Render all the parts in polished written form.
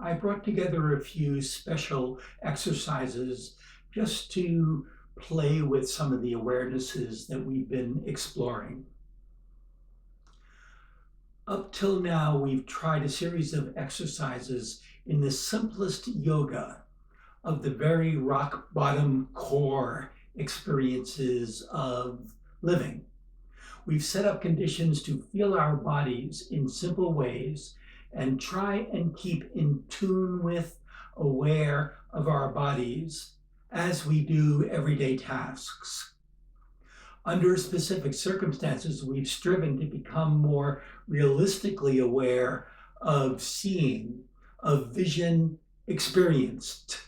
I brought together a few special exercises just to play with some of the awarenesses that we've been exploring. Up till now, we've tried a series of exercises in the simplest yoga of the very rock bottom core experiences of living. We've set up conditions to feel our bodies in simple ways and try and keep in tune with, aware of our bodies as we do everyday tasks. Under specific circumstances, we've striven to become more realistically aware of seeing, of vision experienced,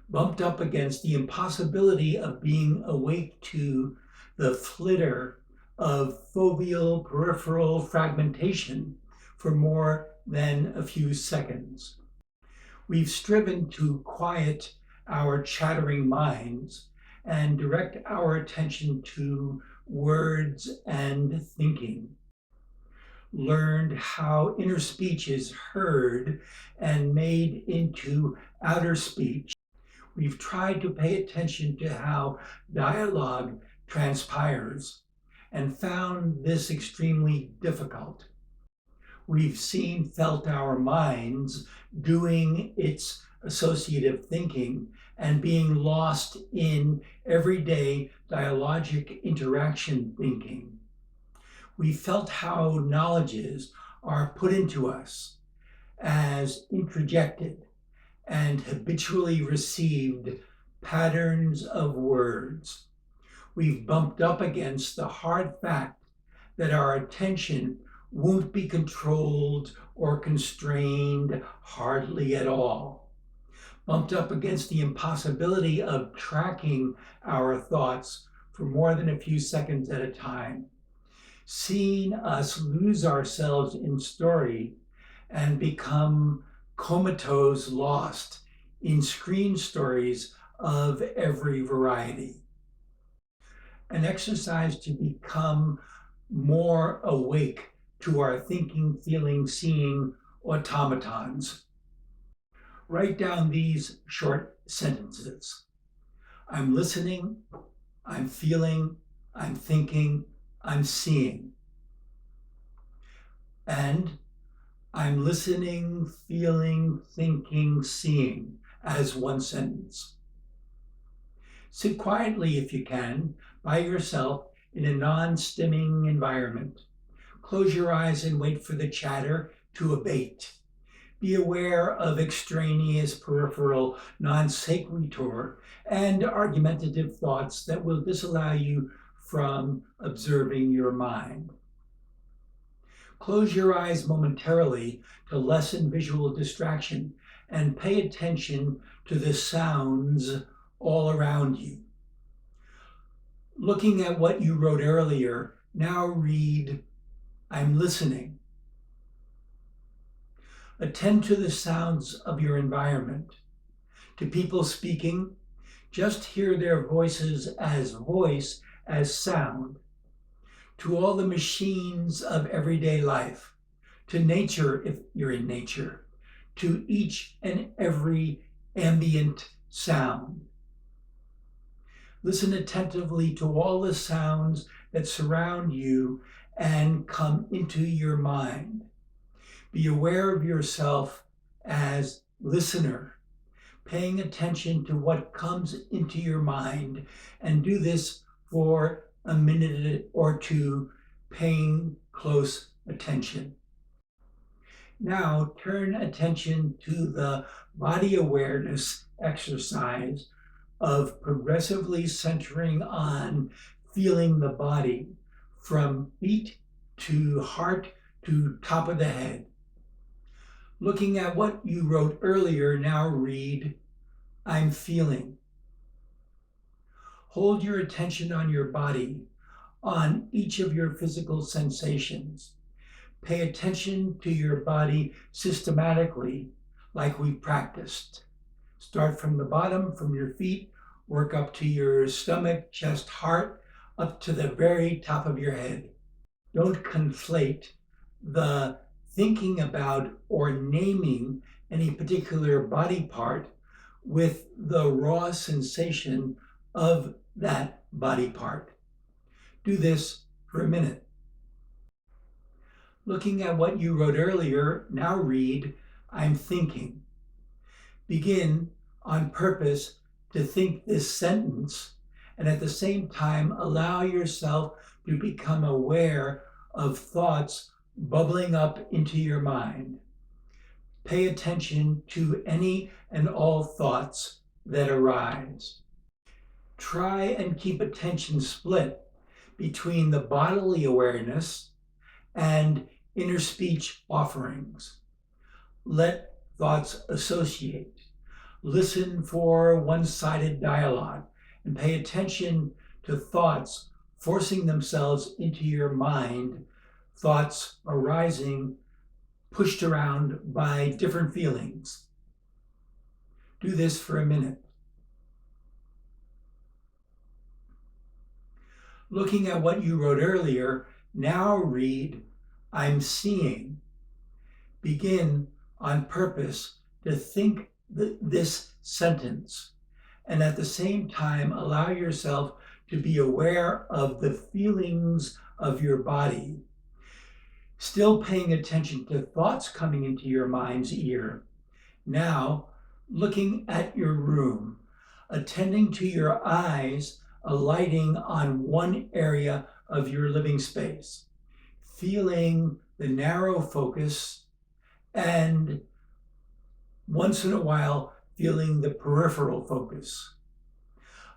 bumped up against the impossibility of being awake to the flitter of foveal peripheral fragmentation for more than a few seconds. We've striven to quiet our chattering minds and direct our attention to words and thinking. Learned how inner speech is heard and made into outer speech. We've tried to pay attention to how dialogue transpires and found this extremely difficult. We've felt our minds doing its associative thinking and being lost in everyday dialogic interaction thinking. We felt how knowledges are put into us as introjected and habitually received patterns of words. We've bumped up against the hard fact that our attention won't be controlled or constrained hardly at all. Bumped up against the impossibility of tracking our thoughts for more than a few seconds at a time. Seeing us lose ourselves in story and become comatose lost in screen stories of every variety. An exercise to become more awake to our thinking, feeling, seeing automatons. Write down these short sentences. I'm listening, I'm feeling, I'm thinking, I'm seeing. And I'm listening, feeling, thinking, seeing as one sentence. Sit quietly if you can, by yourself in a non-stimming environment. Close your eyes and wait for the chatter to abate. Be aware of extraneous, peripheral, non-sequitur, and argumentative thoughts that will disallow you from observing your mind. Close your eyes momentarily to lessen visual distraction and pay attention to the sounds all around you. Looking at what you wrote earlier, now read, I'm listening. Attend to the sounds of your environment. To people speaking, just hear their voices as voice, as sound. To all the machines of everyday life, to nature if you're in nature, to each and every ambient sound. Listen attentively to all the sounds that surround you and come into your mind. Be aware of yourself as listener, paying attention to what comes into your mind, and do this for a minute or two, paying close attention. Now turn attention to the body awareness exercise of progressively centering on feeling the body from feet to heart to top of the head. Looking at what you wrote earlier, now read, I'm feeling. Hold your attention on your body, on each of your physical sensations. Pay attention to your body systematically, like we practiced. Start from the bottom, from your feet, work up to your stomach, chest, heart, up to the very top of your head. Don't conflate the thinking about or naming any particular body part with the raw sensation of that body part. Do this for a minute. Looking at what you wrote earlier, now read, I'm thinking. Begin on purpose to think this sentence, and at the same time allow yourself to become aware of thoughts bubbling up into your mind. Pay attention to any and all thoughts that arise. Try and keep attention split between the bodily awareness and inner speech offerings. Let thoughts associate. Listen for one-sided dialogue and pay attention to thoughts forcing themselves into your mind, thoughts arising, pushed around by different feelings. Do this for a minute. Looking at what you wrote earlier, now read, I'm seeing. Begin on purpose to think this sentence, and at the same time allow yourself to be aware of the feelings of your body, still paying attention to thoughts coming into your mind's ear. Now, looking at your room, attending to your eyes alighting on one area of your living space, feeling the narrow focus, and once in a while, feeling the peripheral focus.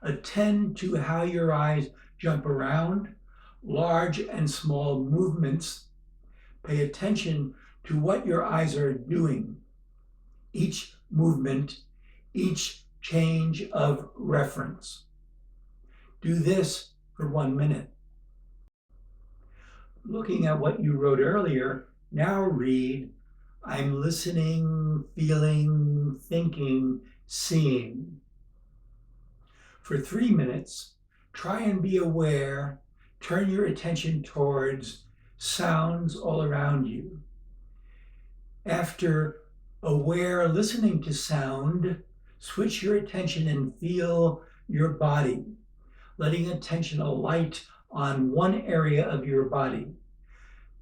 Attend to how your eyes jump around, large and small movements. Pay attention to what your eyes are doing, each movement, each change of reference. Do this for 1 minute. Looking at what you wrote earlier, now read, I'm listening, feeling, thinking, seeing. For 3 minutes, try and be aware, turn your attention towards sounds all around you. After aware listening to sound, switch your attention and feel your body, letting attention alight on one area of your body.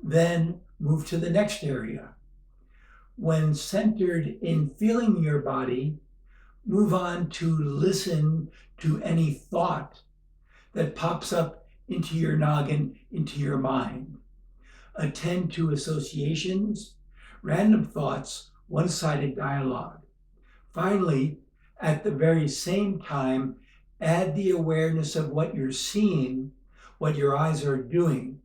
Then move to the next area. When centered in feeling your body, move on to listen to any thought that pops up into your noggin, into your mind. Attend to associations, random thoughts, one-sided dialogue. Finally, at the very same time, add the awareness of what you're seeing, what your eyes are doing.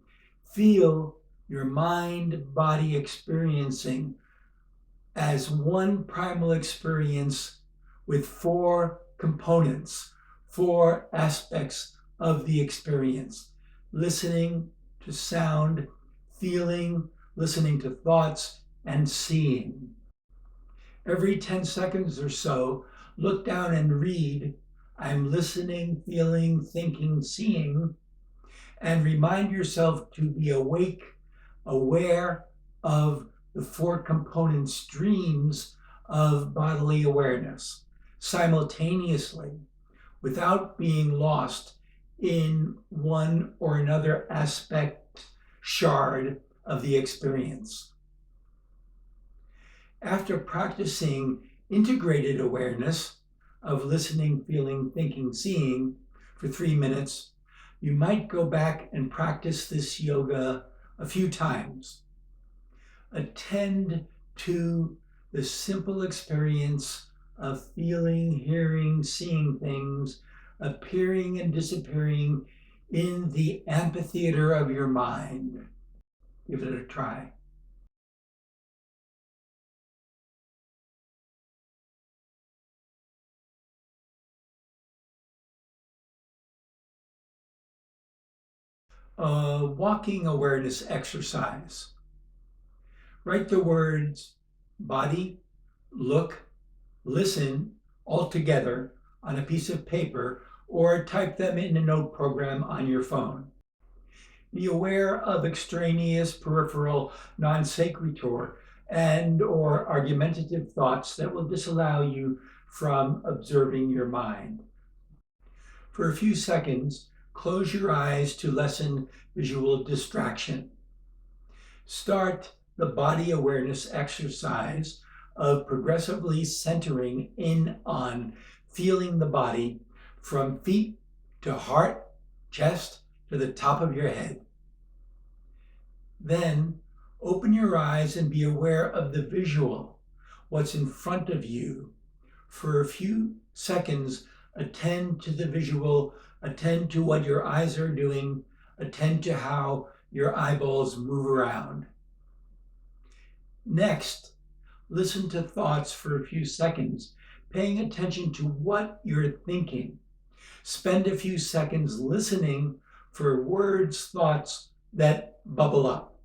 Feel your mind-body experiencing as one primal experience with 4 components, 4 aspects of the experience. Listening to sound, feeling, listening to thoughts, and seeing. Every 10 seconds or so, look down and read, I'm listening, feeling, thinking, seeing, and remind yourself to be awake, aware of the 4 component streams of bodily awareness simultaneously, without being lost in one or another aspect, shard of the experience. After practicing integrated awareness of listening, feeling, thinking, seeing for 3 minutes, you might go back and practice this yoga a few times. Attend to the simple experience of feeling, hearing, seeing things, appearing and disappearing in the amphitheater of your mind. Give it a try. A walking awareness exercise. Write the words body, look, listen all together on a piece of paper or type them in a note program on your phone. Be aware of extraneous, peripheral, non sequitur and or argumentative thoughts that will disallow you from observing your mind. For a few seconds, close your eyes to lessen visual distraction. Start the body awareness exercise of progressively centering in on feeling the body from feet to heart, chest, to the top of your head. Then open your eyes and be aware of the visual, what's in front of you. For a few seconds, attend to the visual, attend to what your eyes are doing, attend to how your eyeballs move around. Next, listen to thoughts for a few seconds, paying attention to what you're thinking. Spend a few seconds listening for words, thoughts that bubble up.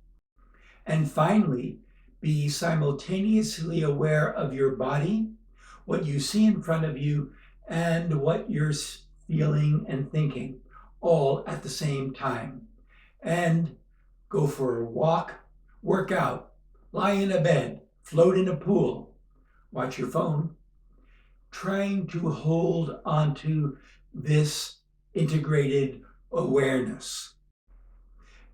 And finally, be simultaneously aware of your body, what you see in front of you, and what you're feeling and thinking, all at the same time. And go for a walk, work out, lie in a bed, float in a pool, watch your phone, trying to hold onto this integrated awareness.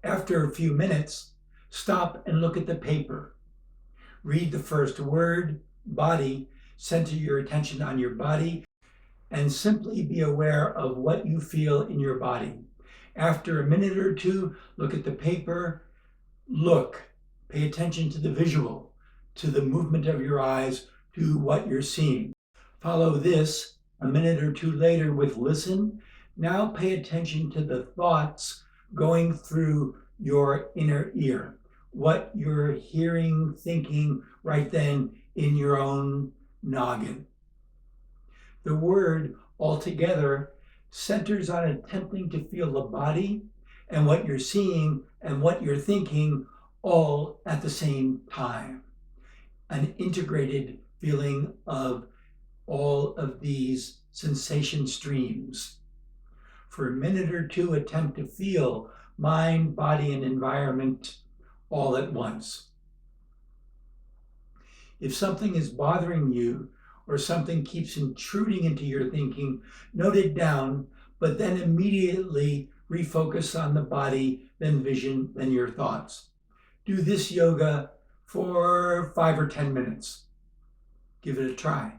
After a few minutes, stop and look at the paper. Read the first word, body, center your attention on your body, and simply be aware of what you feel in your body. After a minute or two, look at the paper, pay attention to the visual, to the movement of your eyes, to what you're seeing. Follow this a minute or two later with listen. Now pay attention to the thoughts going through your inner ear, what you're hearing, thinking right then in your own noggin. The word altogether centers on attempting to feel the body and what you're seeing and what you're thinking all at the same time. An integrated feeling of all of these sensation streams. For a minute or two, attempt to feel mind, body, and environment all at once. If something is bothering you or something keeps intruding into your thinking, note it down, but then immediately refocus on the body, then vision, then your thoughts. Do this yoga for 5 or 10 minutes. Give it a try.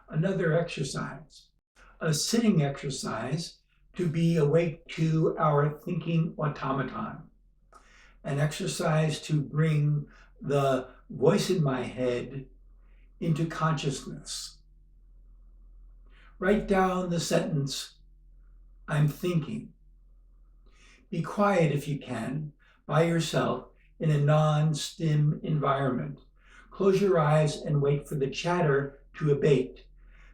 Another exercise, a sitting exercise to be awake to our thinking automaton, an exercise to bring the voice in my head into consciousness. Write down the sentence, I'm thinking. Be quiet if you can, by yourself, in a non-stim environment. Close your eyes and wait for the chatter to abate.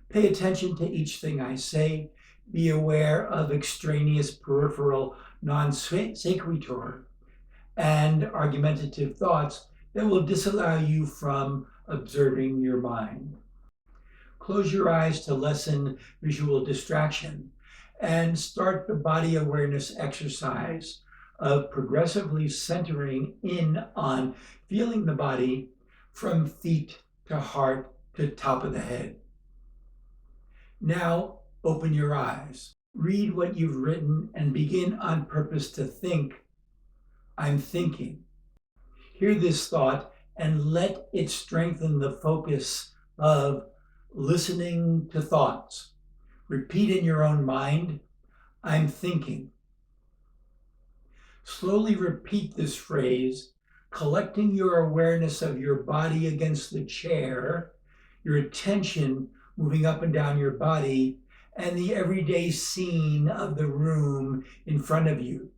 Pay attention to each thing I say. Be aware of extraneous peripheral non-sequitur and argumentative thoughts that will disallow you from observing your mind. Close your eyes to lessen visual distraction and start the body awareness exercise of progressively centering in on feeling the body from feet to heart to top of the head. Now open your eyes. Read what you've written and begin on purpose to think, I'm thinking. Hear this thought and let it strengthen the focus of listening to thoughts. Repeat in your own mind, I'm thinking. Slowly repeat this phrase, collecting your awareness of your body against the chair, your attention moving up and down your body, and the everyday scene of the room in front of you.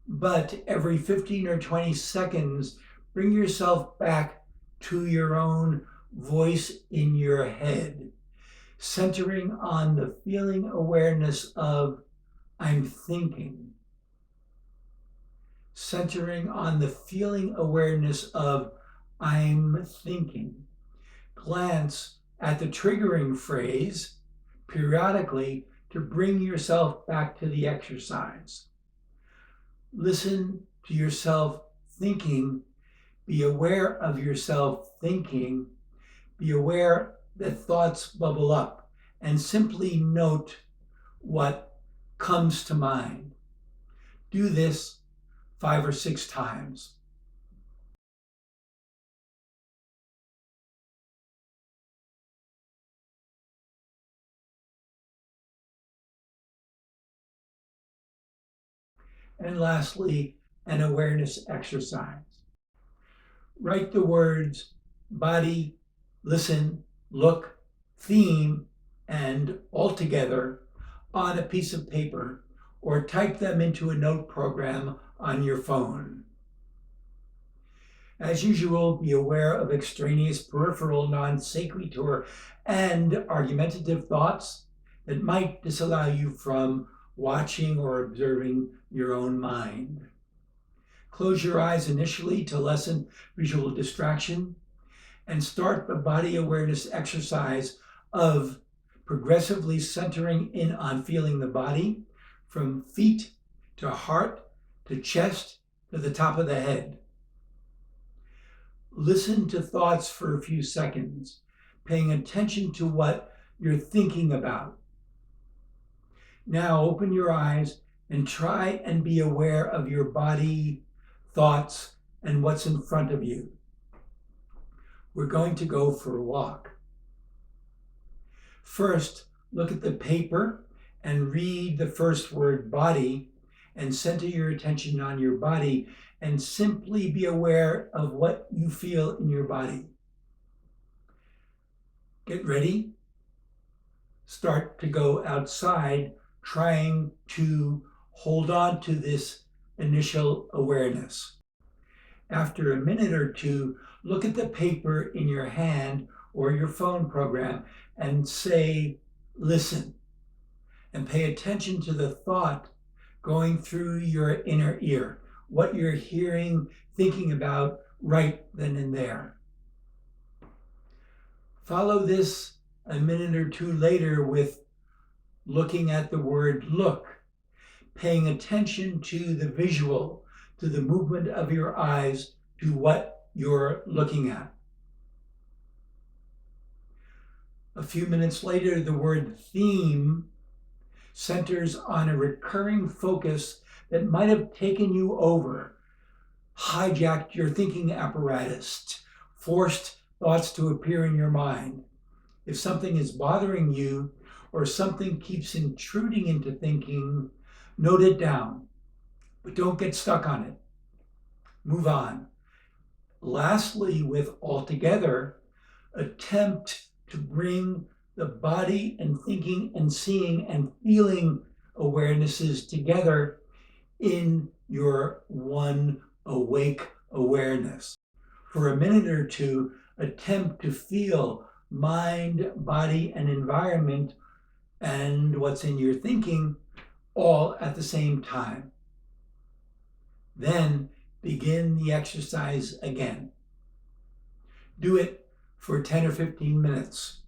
But every 15 or 20 seconds, bring yourself back to your own voice in your head, centering on the feeling awareness of I'm thinking. Centering on the feeling awareness of I'm thinking. Glance At the triggering phrase, periodically to bring yourself back to the exercise. Listen to yourself thinking. Be aware of yourself thinking. Be aware that thoughts bubble up, and simply note what comes to mind. Do this 5 or 6 times. And lastly, an awareness exercise. Write the words body, listen, look, theme, and altogether on a piece of paper, or type them into a note program on your phone. As usual, be aware of extraneous peripheral non sequitur and argumentative thoughts that might disallow you from watching or observing your own mind. Close your eyes initially to lessen visual distraction, and start the body awareness exercise of progressively centering in on feeling the body from feet to heart to chest to the top of the head. Listen to thoughts for a few seconds, paying attention to what you're thinking about. Now open your eyes and try and be aware of your body, thoughts, and what's in front of you. We're going to go for a walk. First, look at the paper and read the first word body and center your attention on your body and simply be aware of what you feel in your body. Get ready. Start to go outside, trying to hold on to this initial awareness. After a minute or two, look at the paper in your hand or your phone program and say, listen, and pay attention to the thought going through your inner ear, what you're hearing, thinking about right then and there. Follow this a minute or two later with looking at the word look, paying attention to the visual, to the movement of your eyes, to what you're looking at. A few minutes later, the word theme centers on a recurring focus that might have taken you over, hijacked your thinking apparatus, forced thoughts to appear in your mind. If something is bothering you or something keeps intruding into thinking, note it down, but don't get stuck on it. Move on. Lastly, with altogether, attempt to bring the body and thinking and seeing and feeling awarenesses together in your one awake awareness. For a minute or two, attempt to feel mind, body, and environment and what's in your thinking all at the same time. Then begin the exercise again. Do it for 10 or 15 minutes.